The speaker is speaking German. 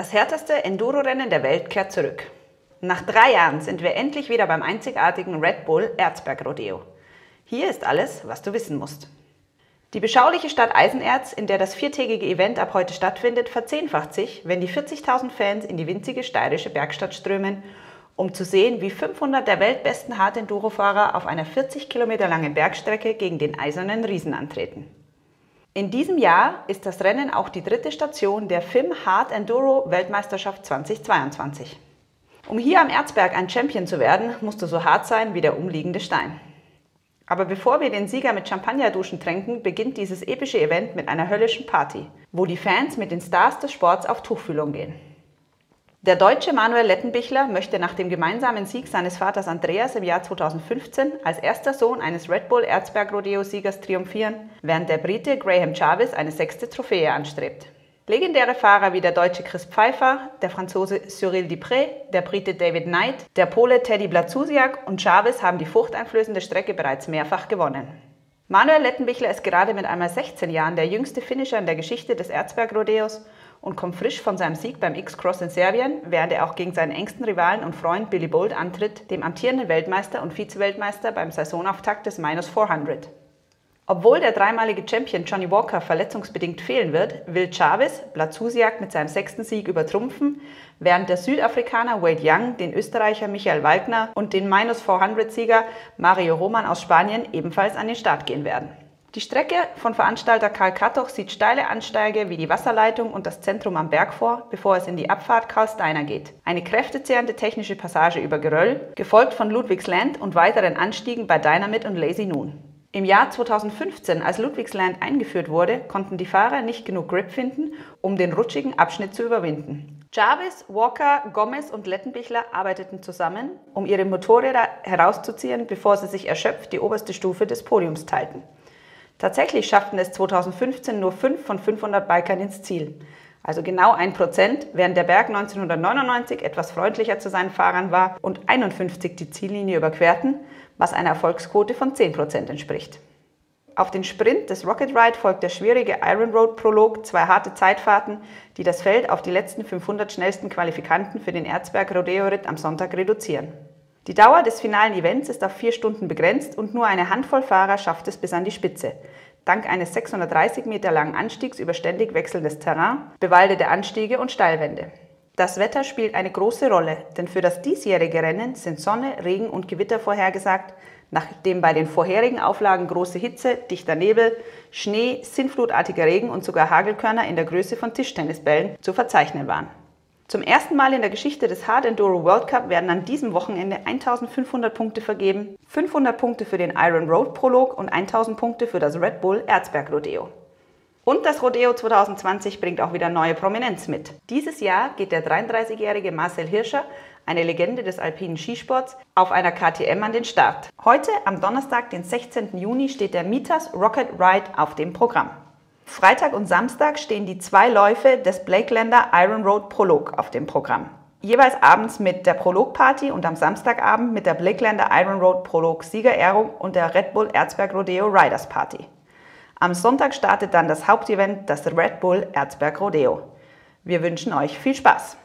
Das härteste Enduro-Rennen der Welt kehrt zurück. Nach 3 Jahren sind wir endlich wieder beim einzigartigen Red Bull Erzberg Rodeo. Hier ist alles, was du wissen musst. Die beschauliche Stadt Eisenerz, in der das 4-tägige Event ab heute stattfindet, verzehnfacht sich, wenn die 40.000 Fans in die winzige steirische Bergstadt strömen, um zu sehen, wie 500 der weltbesten Hard-Enduro-Fahrer auf einer 40 Kilometer langen Bergstrecke gegen den Eisernen Riesen antreten. In diesem Jahr ist das Rennen auch die 3. Station der FIM Hard Enduro Weltmeisterschaft 2022. Um hier am Erzberg ein Champion zu werden, musst du so hart sein wie der umliegende Stein. Aber bevor wir den Sieger mit Champagnerduschen tränken, beginnt dieses epische Event mit einer höllischen Party, wo die Fans mit den Stars des Sports auf Tuchfühlung gehen. Der Deutsche Manuel Lettenbichler möchte nach dem gemeinsamen Sieg seines Vaters Andreas im Jahr 2015 als erster Sohn eines Red Bull Erzberg Rodeo-Siegers triumphieren, während der Brite Graham Jarvis eine 6. Trophäe anstrebt. Legendäre Fahrer wie der Deutsche Chris Pfeiffer, der Franzose Cyril Dupré, der Brite David Knight, der Pole Teddy Blazusiak und Jarvis haben die furchteinflößende Strecke bereits mehrfach gewonnen. Manuel Lettenbichler ist gerade mit einmal 16 Jahren der jüngste Finisher in der Geschichte des Erzberg Rodeos und kommt frisch von seinem Sieg beim X-Cross in Serbien, während er auch gegen seinen engsten Rivalen und Freund Billy Bolt antritt, dem amtierenden Weltmeister und Vize-Weltmeister beim Saisonauftakt des Minus 400. Obwohl der dreimalige Champion Johnny Walker verletzungsbedingt fehlen wird, will Jarvis Blazusiak mit seinem 6. Sieg übertrumpfen, während der Südafrikaner Wade Young den Österreicher Michael Walkner und den Minus 400-Sieger Mario Roman aus Spanien ebenfalls an den Start gehen werden. Die Strecke von Veranstalter Karl Kattoch sieht steile Ansteige wie die Wasserleitung und das Zentrum am Berg vor, bevor es in die Abfahrt Karl Steiner geht. Eine kräftezehrende technische Passage über Geröll, gefolgt von Ludwigsland und weiteren Anstiegen bei Dynamit und Lazy Noon. Im Jahr 2015, als Ludwigsland eingeführt wurde, konnten die Fahrer nicht genug Grip finden, um den rutschigen Abschnitt zu überwinden. Jarvis, Walker, Gomez und Lettenbichler arbeiteten zusammen, um ihre Motorräder herauszuziehen, bevor sie sich erschöpft die oberste Stufe des Podiums teilten. Tatsächlich schafften es 2015 nur 5 von 500 Bikern ins Ziel, also genau 1%, während der Berg 1999 etwas freundlicher zu seinen Fahrern war und 51 die Ziellinie überquerten, was einer Erfolgsquote von 10% entspricht. Auf den Sprint des Rocket Ride folgt der schwierige Iron Road Prolog, 2 harte Zeitfahrten, die das Feld auf die letzten 500 schnellsten Qualifikanten für den Erzberg Rodeo-Ritt am Sonntag reduzieren. Die Dauer des finalen Events ist auf 4 Stunden begrenzt und nur eine Handvoll Fahrer schafft es bis an die Spitze. Dank eines 630 Meter langen Anstiegs über ständig wechselndes Terrain, bewaldete Anstiege und Steilwände. Das Wetter spielt eine große Rolle, denn für das diesjährige Rennen sind Sonne, Regen und Gewitter vorhergesagt, nachdem bei den vorherigen Auflagen große Hitze, dichter Nebel, Schnee, sinnflutartiger Regen und sogar Hagelkörner in der Größe von Tischtennisbällen zu verzeichnen waren. Zum ersten Mal in der Geschichte des Hard Enduro World Cup werden an diesem Wochenende 1500 Punkte vergeben, 500 Punkte für den Iron Road Prolog und 1000 Punkte für das Red Bull Erzberg Rodeo. Und das Rodeo 2020 bringt auch wieder neue Prominenz mit. Dieses Jahr geht der 33-jährige Marcel Hirscher, eine Legende des alpinen Skisports, auf einer KTM an den Start. Heute, am Donnerstag, den 16. Juni, steht der Mitas Rocket Ride auf dem Programm. Freitag und Samstag stehen die 2 Läufe des Blakelander Iron Road Prolog auf dem Programm. Jeweils abends mit der Prolog-Party und am Samstagabend mit der Blakelander Iron Road Prolog Siegerehrung und der Red Bull Erzberg Rodeo Riders Party. Am Sonntag startet dann das Hauptevent, das Red Bull Erzberg Rodeo. Wir wünschen euch viel Spaß!